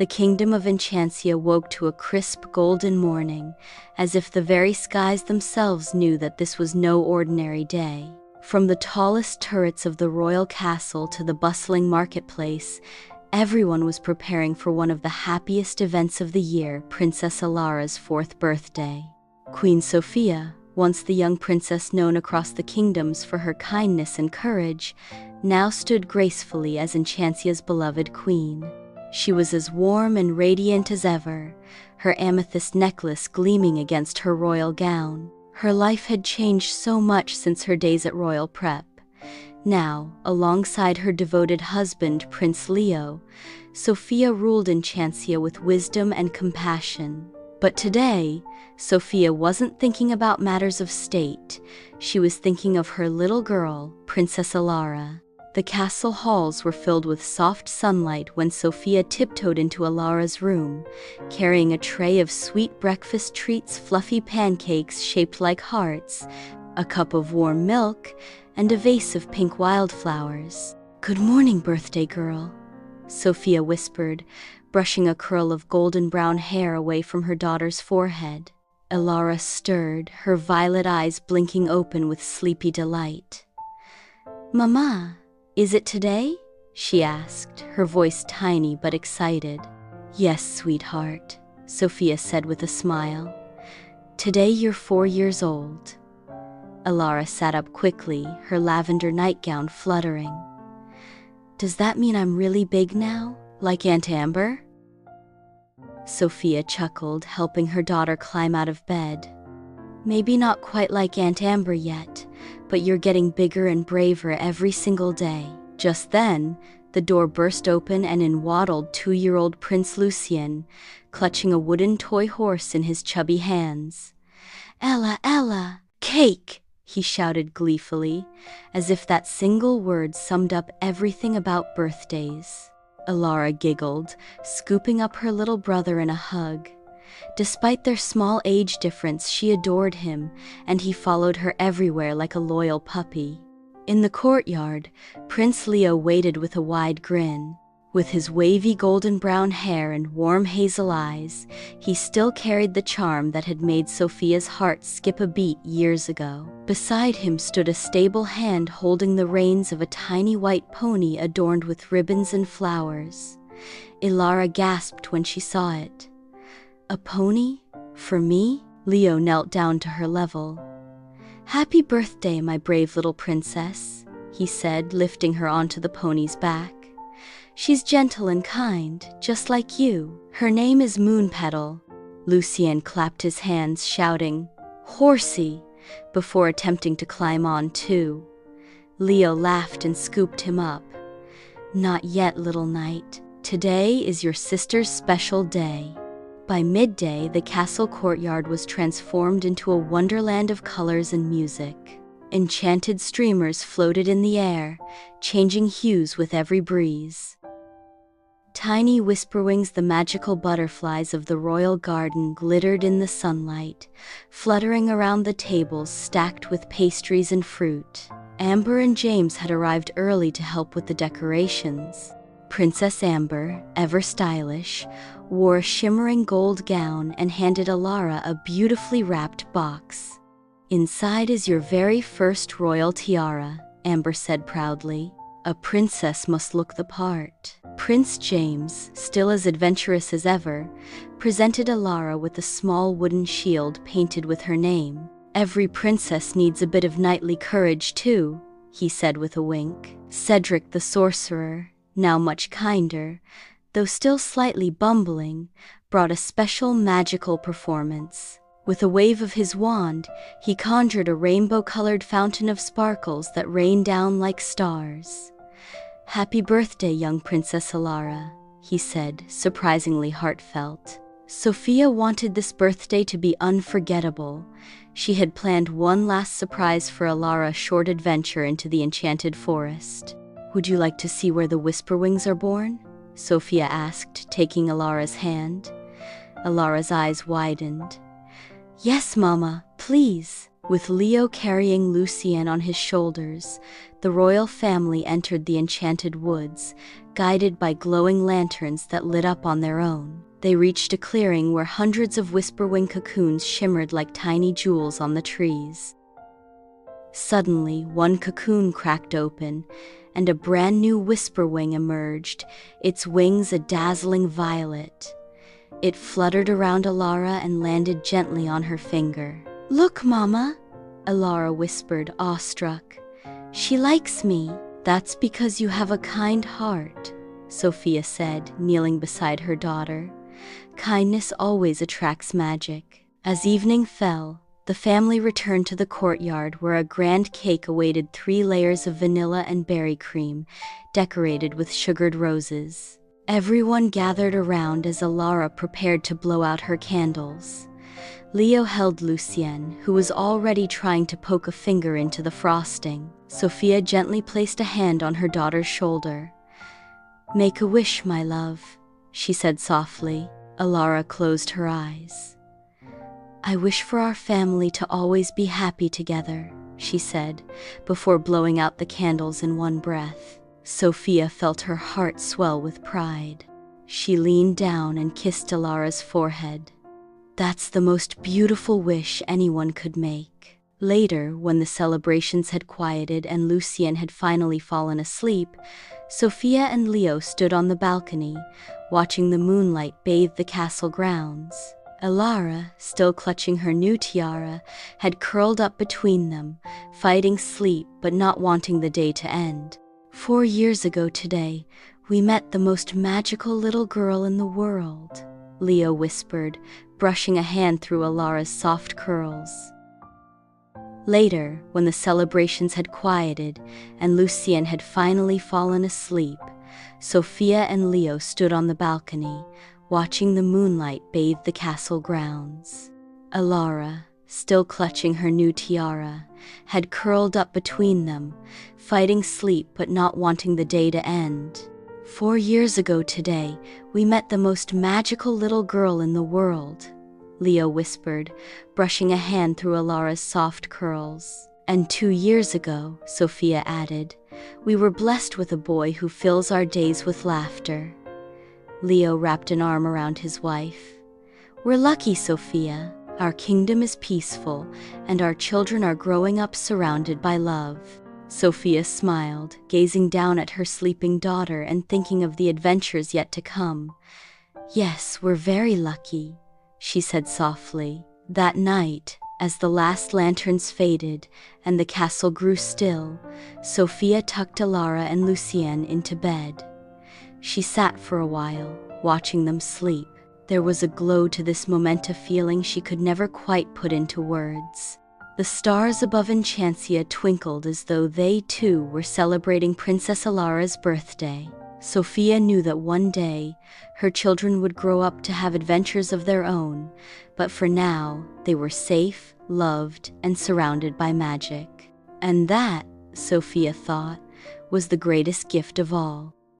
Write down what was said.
The kingdom of Enchancia woke to a crisp golden morning, as if the very skies themselves knew that this was no ordinary day. From the tallest turrets of the royal castle to the bustling marketplace, everyone was preparing for one of the happiest events of the year, Princess Elara's 4th birthday. Queen Sofia, once the young princess known across the kingdoms for her kindness and courage, now stood gracefully as Enchancia's beloved queen. She was as warm and radiant as ever, her amethyst necklace gleaming against her royal gown. Her life had changed so much since her days at royal prep. Now, alongside her devoted husband, Prince Leo, Sofia ruled Enchancia with wisdom and compassion. But today, Sofia wasn't thinking about matters of state. She was thinking of her little girl, Princess Elara. The castle halls were filled with soft sunlight when Sofia tiptoed into Elara's room, carrying a tray of sweet breakfast treats, fluffy pancakes shaped like hearts, a cup of warm milk, and a vase of pink wildflowers. "Good morning, birthday girl," Sofia whispered, brushing a curl of golden brown hair away from her daughter's forehead. Elara stirred, her violet eyes blinking open with sleepy delight. "Mama, is it today?" she asked, her voice tiny but excited. "Yes, sweetheart," Sofia said with a smile. "Today you're 4 years old." Elara sat up quickly, her lavender nightgown fluttering. "Does that mean I'm really big now, like Aunt Amber?" Sofia chuckled, helping her daughter climb out of bed. "Maybe not quite like Aunt Amber yet, but you're getting bigger and braver every single day." Just then, the door burst open and in waddled 2-year-old Prince Luciene, clutching a wooden toy horse in his chubby hands. "Ella, Ella, cake!" he shouted gleefully, as if that single word summed up everything about birthdays. Elara giggled, scooping up her little brother in a hug. Despite their small age difference, she adored him, and he followed her everywhere like a loyal puppy. In the courtyard, Prince Leo waited with a wide grin. With his wavy golden brown hair and warm hazel eyes, he still carried the charm that had made Sofia's heart skip a beat years ago. Beside him stood a stable hand holding the reins of a tiny white pony adorned with ribbons and flowers. Elara gasped when she saw it. "A pony? For me?" Leo knelt down to her level. "Happy birthday, my brave little princess," he said, lifting her onto the pony's back. "She's gentle and kind, just like you. Her name is Moonpetal." Luciene clapped his hands, shouting, "Horsey!" before attempting to climb on too. Leo laughed and scooped him up. "Not yet, little knight. Today is your sister's special day." By midday, the castle courtyard was transformed into a wonderland of colors and music. Enchanted streamers floated in the air, changing hues with every breeze. Tiny whisperwings, the magical butterflies of the royal garden, glittered in the sunlight, fluttering around the tables stacked with pastries and fruit. Amber and James had arrived early to help with the decorations. Princess Amber, ever stylish, wore a shimmering gold gown and handed Elara a beautifully wrapped box. "Inside is your very first royal tiara," Amber said proudly. "A princess must look the part." Prince James, still as adventurous as ever, presented Elara with a small wooden shield painted with her name. "Every princess needs a bit of knightly courage too," he said with a wink. Cedric the sorcerer, now much kinder, though still slightly bumbling, brought a special magical performance. With a wave of his wand, he conjured a rainbow-colored fountain of sparkles that rained down like stars. "Happy birthday, young Princess Elara," he said, surprisingly heartfelt. Sofia wanted this birthday to be unforgettable. She had planned one last surprise for Elara, a short adventure into the enchanted forest. "Would you like to see where the Whisperwings are born?" Sofia asked, taking Elara's hand. Elara's eyes widened. "Yes, Mama, please." With Leo carrying Luciene on his shoulders, the royal family entered the enchanted woods, guided by glowing lanterns that lit up on their own. They reached a clearing where hundreds of whisperwing cocoons shimmered like tiny jewels on the trees. Suddenly, one cocoon cracked open, and a brand new whisperwing emerged, its wings a dazzling violet. It fluttered around Elara and landed gently on her finger. "Look, Mama," Elara whispered, awestruck. "She likes me." "That's because you have a kind heart," Sofia said, kneeling beside her daughter. "Kindness always attracts magic." As evening fell, the family returned to the courtyard where a grand cake awaited 3 layers of vanilla and berry cream, decorated with sugared roses. Everyone gathered around as Elara prepared to blow out her candles. Leo held Luciene, who was already trying to poke a finger into the frosting. Sofia gently placed a hand on her daughter's shoulder. "Make a wish, my love," she said softly. Elara closed her eyes. "I wish for our family to always be happy together," she said, before blowing out the candles in one breath. Sofia felt her heart swell with pride. She leaned down and kissed Elara's forehead. "That's the most beautiful wish anyone could make." Later, when the celebrations had quieted and Luciene had finally fallen asleep, Sofia and Leo stood on the balcony, watching the moonlight bathe the castle grounds. Elara, still clutching her new tiara, had curled up between them, fighting sleep but not wanting the day to end. "4 years ago today, we met the most magical little girl in the world," Leo whispered, brushing a hand through Elara's soft curls. Later, when the celebrations had quieted and Luciene had finally fallen asleep, Sofia and Leo stood on the balcony, watching the moonlight bathe the castle grounds. Elara, still clutching her new tiara, had curled up between them, fighting sleep but not wanting the day to end. "4 years ago today, we met the most magical little girl in the world," Leo whispered, brushing a hand through Elara's soft curls. "And 2 years ago," Sofia added, "we were blessed with a boy who fills our days with laughter." Leo wrapped an arm around his wife. "We're lucky, Sofia. Our kingdom is peaceful, and our children are growing up surrounded by love." Sofia smiled, gazing down at her sleeping daughter and thinking of the adventures yet to come. "Yes, we're very lucky," she said softly. That night, as the last lanterns faded and the castle grew still, Sofia tucked Elara and Luciene into bed. She sat for a while, watching them sleep. There was a glow to this moment, a feeling she could never quite put into words. The stars above Enchancia twinkled as though they too were celebrating Princess Elara's birthday. Sofia knew that one day, her children would grow up to have adventures of their own, but for now, they were safe, loved, and surrounded by magic. And that, Sofia thought, was the greatest gift of all.